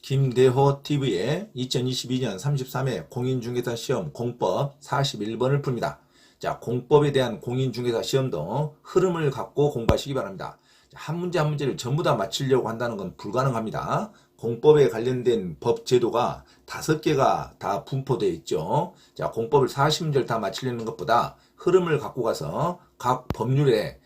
김대호 TV의 2022년 33회 공인중개사 시험 공법 41번을 풉니다. 자, 공법에 대한 공인중개사 시험도 흐름을 갖고 공부하시기 바랍니다. 한 문제 한 문제를 전부 다 맞추려고 한다는 건 불가능합니다. 공법에 관련된 법 제도가 5개가 다 분포되어 있죠. 자, 공법을 40문제를 다 맞추려는 것보다 흐름을 갖고 가서 각 법률에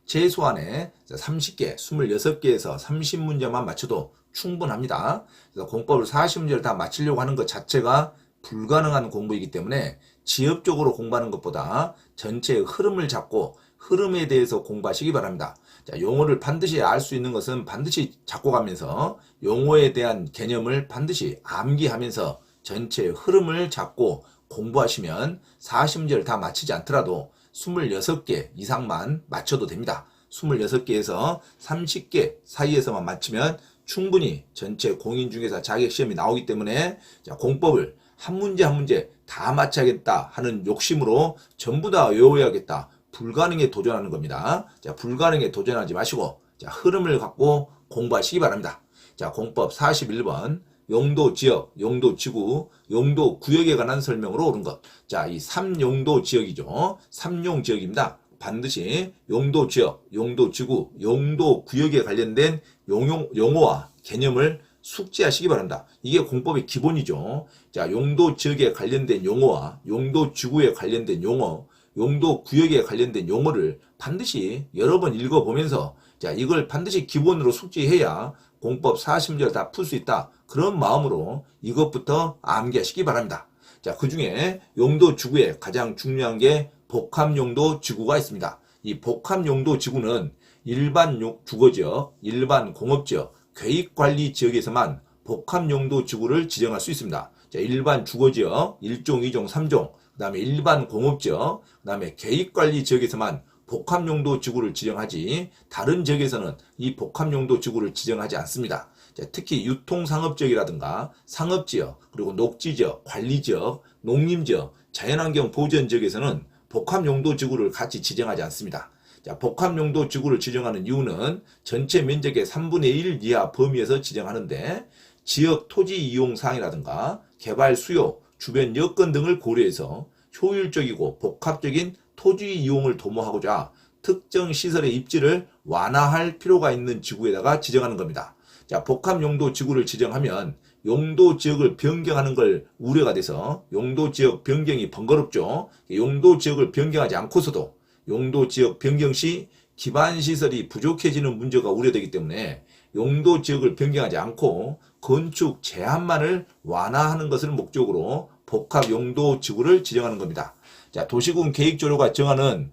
최소한의 30개, 26개에서 30문제만 맞춰도 충분합니다. 그래서 공법을 40문제를 다 맞추려고 하는 것 자체가 불가능한 공부이기 때문에 지엽적으로 공부하는 것보다 전체의 흐름을 잡고 흐름에 대해서 공부하시기 바랍니다. 자, 용어를 반드시 알 수 있는 것은 반드시 잡고 가면서 용어에 대한 개념을 반드시 암기하면서 전체의 흐름을 잡고 공부하시면 40문제를 다 맞히지 않더라도 26개 이상만 맞춰도 됩니다. 26개에서 30개 사이에서만 맞추면 충분히 전체 공인중개사 자격시험이 나오기 때문에 자, 공법을 한 문제 한 문제 다 맞춰야겠다 하는 욕심으로 전부 다 외워야겠다. 불가능에 도전하는 겁니다. 자, 불가능에 도전하지 마시고 자, 흐름을 갖고 공부하시기 바랍니다. 자, 공법 41번 용도 지역, 용도 지구, 용도 구역에 관한 설명으로 옳은 것. 자, 이 3용도 지역이죠. 3용 지역입니다. 반드시 용도 지역, 용도 지구, 용도 구역에 관련된 용어와 개념을 숙지하시기 바랍니다. 이게 공법의 기본이죠. 자, 용도 지역에 관련된 용어와 용도 지구에 관련된 용어, 용도 구역에 관련된 용어를 반드시 여러 번 읽어보면서 자, 이걸 반드시 기본으로 숙지해야 공법 40문제를 다 풀 수 있다. 그런 마음으로 이것부터 암기하시기 바랍니다. 자, 그 중에 용도 지구에 가장 중요한 게 복합용도 지구가 있습니다. 이 복합용도 지구는 일반 주거지역, 일반 공업지역, 계획관리지역에서만 복합용도 지구를 지정할 수 있습니다. 자, 일반 주거지역 1종, 2종, 3종, 그 다음에 일반 공업지역, 그 다음에 계획관리지역에서만 복합용도 지구를 지정하지 다른 지역에서는 이 복합용도 지구를 지정하지 않습니다. 자, 특히 유통상업지역이라든가 상업지역, 그리고 녹지지역, 관리지역, 농림지역, 자연환경 보전지역에서는 복합용도 지구를 같이 지정하지 않습니다. 자, 복합용도 지구를 지정하는 이유는 전체 면적의 3분의 1 이하 범위에서 지정하는데 지역 토지 이용 사항이라든가 개발 수요, 주변 여건 등을 고려해서 효율적이고 복합적인 토지 이용을 도모하고자 특정 시설의 입지를 완화할 필요가 있는 지구에다가 지정하는 겁니다. 자, 복합용도 지구를 지정하면 용도 지역을 변경하는 걸 우려가 돼서 용도 지역 변경이 번거롭죠. 용도 지역을 변경하지 않고서도 용도 지역 변경 시 기반 시설이 부족해지는 문제가 우려되기 때문에 용도 지역을 변경하지 않고 건축 제한만을 완화하는 것을 목적으로 복합 용도 지구를 지정하는 겁니다. 자, 도시군 계획조례가 정하는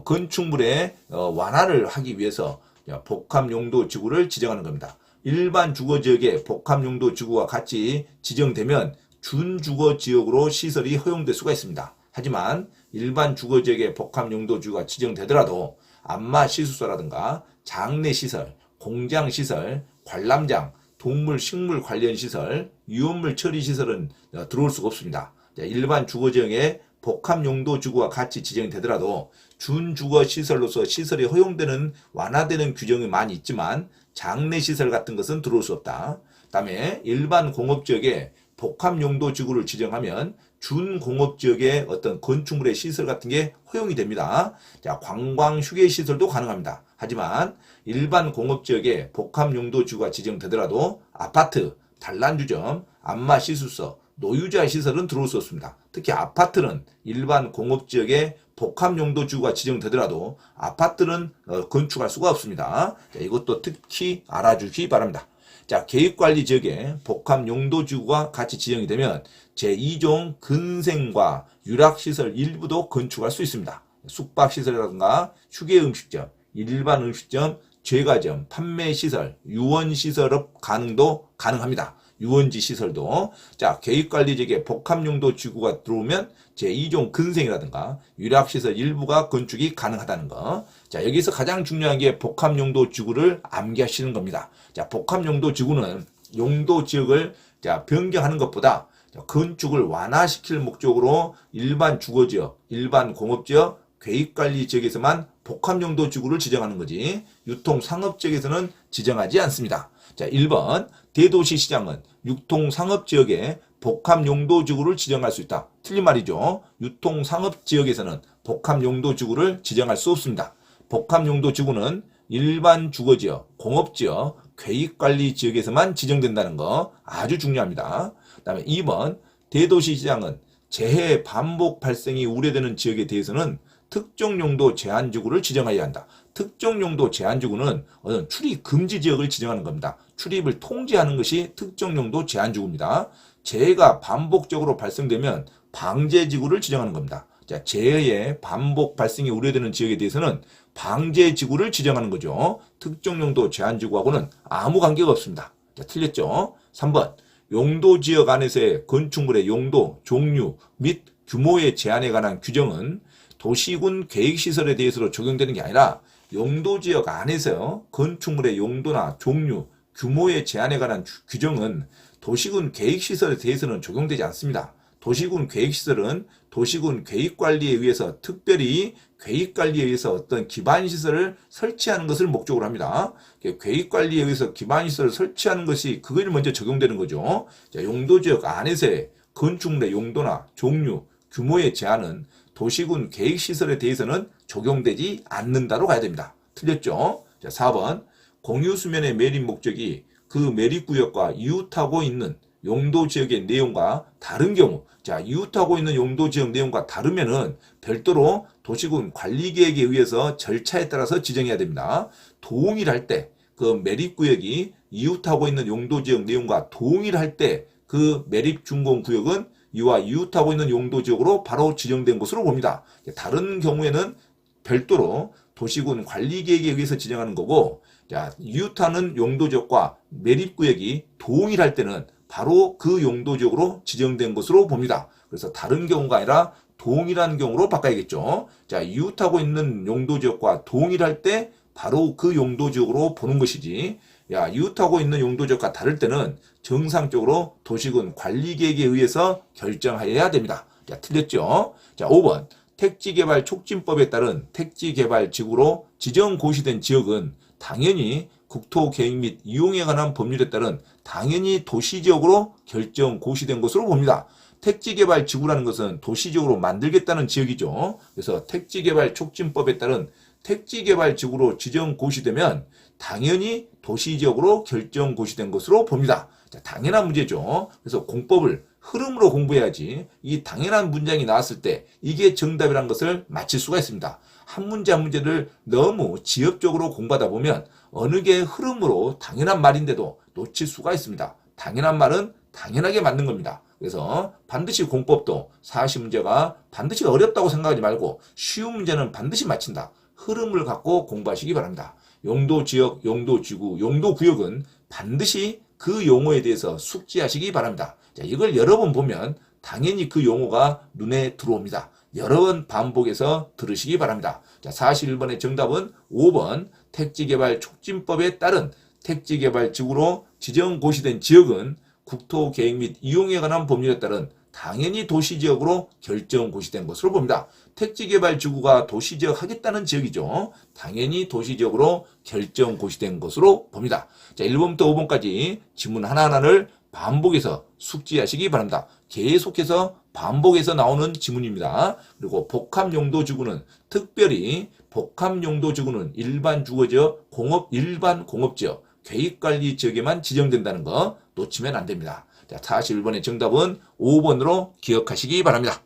건축물의 완화를 하기 위해서 복합 용도 지구를 지정하는 겁니다. 일반 주거지역에 복합용도 지구가 같이 지정되면 준주거지역으로 시설이 허용될 수가 있습니다. 하지만 일반 주거지역에 복합용도 지구가 지정되더라도 안마시설소라든가 장례시설, 공장시설, 관람장, 동물, 식물 관련 시설, 유업물 처리 시설은 들어올 수가 없습니다. 일반 주거지역에 복합용도 지구와 같이 지정되더라도 준주거시설로서 시설이 허용되는 완화되는 규정이 많이 있지만 장례시설 같은 것은 들어올 수 없다. 그 다음에 일반 공업지역에 복합용도 지구를 지정하면 준공업지역의 어떤 건축물의 시설 같은 게 허용이 됩니다. 자, 관광 휴게시설도 가능합니다. 하지만 일반 공업지역에 복합용도 지구가 지정되더라도 아파트, 단란주점, 안마시술소, 노유자 시설은 들어올 수 없습니다. 특히 아파트는 일반 공업지역에 복합용도 지구가 지정되더라도 아파트는 건축할 수가 없습니다. 자, 이것도 특히 알아주시기 바랍니다. 자, 계획관리지역에 복합용도 지구가 같이 지정이 되면 제2종 근생과 유락시설 일부도 건축할 수 있습니다. 숙박시설이라든가 휴게음식점, 일반 음식점, 제과점, 판매시설, 유원시설업 가능도 가능합니다. 유원지 시설도. 자, 계획관리지역에 복합용도 지구가 들어오면 제2종 근생이라든가 유락시설 일부가 건축이 가능하다는 거. 자, 여기서 가장 중요한 게 복합용도 지구를 암기하시는 겁니다. 자, 복합용도 지구는 용도 지역을 자, 변경하는 것보다 건축을 완화시킬 목적으로 일반 주거지역, 일반 공업지역, 계획관리지역에서만 복합용도 지구를 지정하는 거지 유통상업지역에서는 지정하지 않습니다. 자, 1번 대도시 시장은 유통상업지역에 복합용도지구를 지정할 수 있다. 틀린 말이죠. 유통상업지역에서는 복합용도지구를 지정할 수 없습니다. 복합용도지구는 일반 주거지역, 공업지역, 계획관리지역에서만 지정된다는 거 아주 중요합니다. 그 다음에 2번 대도시 시장은 재해 반복 발생이 우려되는 지역에 대해서는 특정 용도 제한지구를 지정해야 한다. 특정 용도 제한지구는 어떤 출입 금지 지역을 지정하는 겁니다. 출입을 통제하는 것이 특정 용도 제한지구입니다. 재해가 반복적으로 발생되면 방제지구를 지정하는 겁니다. 자, 재해의 반복 발생이 우려되는 지역에 대해서는 방제지구를 지정하는 거죠. 특정 용도 제한지구하고는 아무 관계가 없습니다. 자, 틀렸죠? 3번 용도지역 안에서의 건축물의 용도, 종류 및 규모의 제한에 관한 규정은 도시군 계획시설에 대해서 적용되는 게 아니라 용도지역 안에서 건축물의 용도나 종류, 규모의 제한에 관한 규정은 도시군 계획시설에 대해서는 적용되지 않습니다. 도시군 계획시설은 도시군 계획관리에 의해서 특별히 계획관리에 의해서 어떤 기반시설을 설치하는 것을 목적으로 합니다. 계획관리에 의해서 기반시설을 설치하는 것이 그걸 먼저 적용되는 거죠. 자, 용도지역 안에서의 건축물의 용도나 종류, 규모의 제한은 도시군 계획시설에 대해서는 적용되지 않는다로 가야 됩니다. 틀렸죠? 자, 4번 공유수면의 매립 목적이 그 매립구역과 이웃하고 있는 용도지역의 내용과 다른 경우, 자, 이웃하고 있는 용도지역 내용과 다르면은 별도로 도시군 관리계획에 의해서 절차에 따라서 지정해야 됩니다. 동일할 때, 그 매립구역이 이웃하고 있는 용도지역 내용과 동일할 때 그 매립준공구역은 이와 이웃하고 있는 용도지역으로 바로 지정된 것으로 봅니다. 다른 경우에는 별도로 도시군 관리계획에 의해서 지정하는 거고, 자, 이웃하는 용도지역과 매립구역이 동일할 때는 바로 그 용도지역으로 지정된 것으로 봅니다. 그래서 다른 경우가 아니라 동일한 경우로 바꿔야겠죠. 자, 이웃하고 있는 용도지역과 동일할 때 바로 그 용도지역으로 보는 것이지, 야, 이웃하고 있는 용도지역과 다를 때는 정상적으로 도시군 관리계획에 의해서 결정하여야 됩니다. 자, 틀렸죠? 자, 5번 택지개발 촉진법에 따른 택지개발지구로 지정고시된 지역은 당연히 국토계획 및 이용에 관한 법률에 따른 당연히 도시지역으로 결정고시된 것으로 봅니다. 택지개발지구라는 것은 도시지역으로 만들겠다는 지역이죠. 그래서 택지개발 촉진법에 따른 택지개발지구로 지정고시되면 당연히 도시지역으로 결정고시된 것으로 봅니다. 자, 당연한 문제죠. 그래서 공법을 흐름으로 공부해야지 이 당연한 문장이 나왔을 때 이게 정답이라는 것을 맞힐 수가 있습니다. 한 문제 한 문제를 너무 지엽적으로 공부하다 보면 어느 게 흐름으로 당연한 말인데도 놓칠 수가 있습니다. 당연한 말은 당연하게 맞는 겁니다. 그래서 반드시 공법도 40문제가 반드시 어렵다고 생각하지 말고 쉬운 문제는 반드시 맞힌다. 흐름을 갖고 공부하시기 바랍니다. 용도지역, 용도지구, 용도구역은 반드시 그 용어에 대해서 숙지하시기 바랍니다. 자, 이걸 여러 번 보면 당연히 그 용어가 눈에 들어옵니다. 여러 번 반복해서 들으시기 바랍니다. 자, 41번의 정답은 5번 택지개발 촉진법에 따른 택지개발지구로 지정고시된 지역은 국토계획 및 이용에 관한 법률에 따른 당연히 도시지역으로 결정고시된 것으로 봅니다. 택지개발지구가 도시지역 하겠다는 지역이죠. 당연히 도시지역으로 결정고시된 것으로 봅니다. 자, 1번부터 5번까지 지문 하나하나를 반복해서 숙지하시기 바랍니다. 계속해서 반복해서 나오는 지문입니다. 그리고 복합용도지구는 특별히 복합용도지구는 일반 주거지역, 일반 공업지역, 계획관리지역에만 지정된다는 거 놓치면 안 됩니다. 자, 41번의 정답은 5번으로 기억하시기 바랍니다.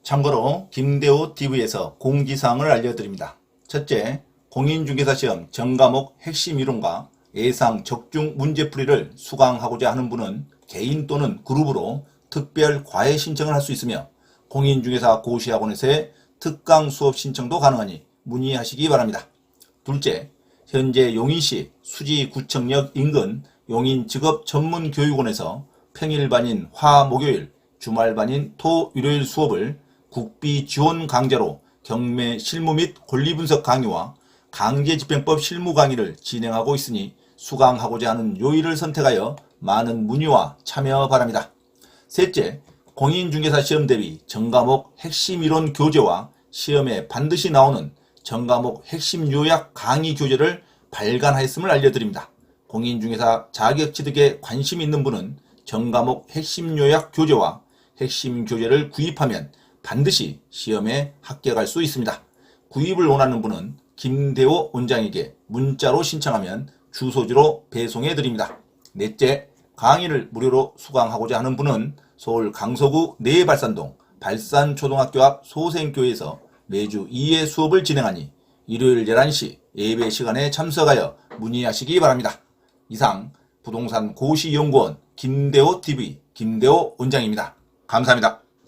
참고로 김대호 TV에서 공지사항을 알려드립니다. 첫째, 공인중개사 시험 전과목 핵심 이론과 예상 적중 문제풀이를 수강하고자 하는 분은 개인 또는 그룹으로 특별 과외 신청을 할 수 있으며 공인중개사 고시학원에서의 특강 수업 신청도 가능하니 문의하시기 바랍니다. 둘째, 현재 용인시 수지구청역 인근 용인직업전문교육원에서 평일반인 화, 목요일, 주말반인 토, 일요일 수업을 국비 지원 강좌로 경매 실무 및 권리분석 강의와 강제집행법 실무 강의를 진행하고 있으니 수강하고자 하는 요일을 선택하여 많은 문의와 참여 바랍니다. 셋째, 공인중개사 시험 대비 전과목 핵심 이론 교재와 시험에 반드시 나오는 전과목 핵심 요약 강의 교재를 발간하였음을 알려드립니다. 공인중개사 자격 취득에 관심 있는 분은 전과목 핵심 요약 교재와 핵심 교재를 구입하면 반드시 시험에 합격할 수 있습니다. 구입을 원하는 분은 김대호 원장에게 문자로 신청하면 주소지로 배송해 드립니다. 넷째, 강의를 무료로 수강하고자 하는 분은 서울 강서구 내발산동 발산초등학교 앞 소생교에서 매주 2회 수업을 진행하니 일요일 11시 예배 시간에 참석하여 문의하시기 바랍니다. 이상 부동산 고시연구원 김대호 TV 김대호 원장입니다. 감사합니다.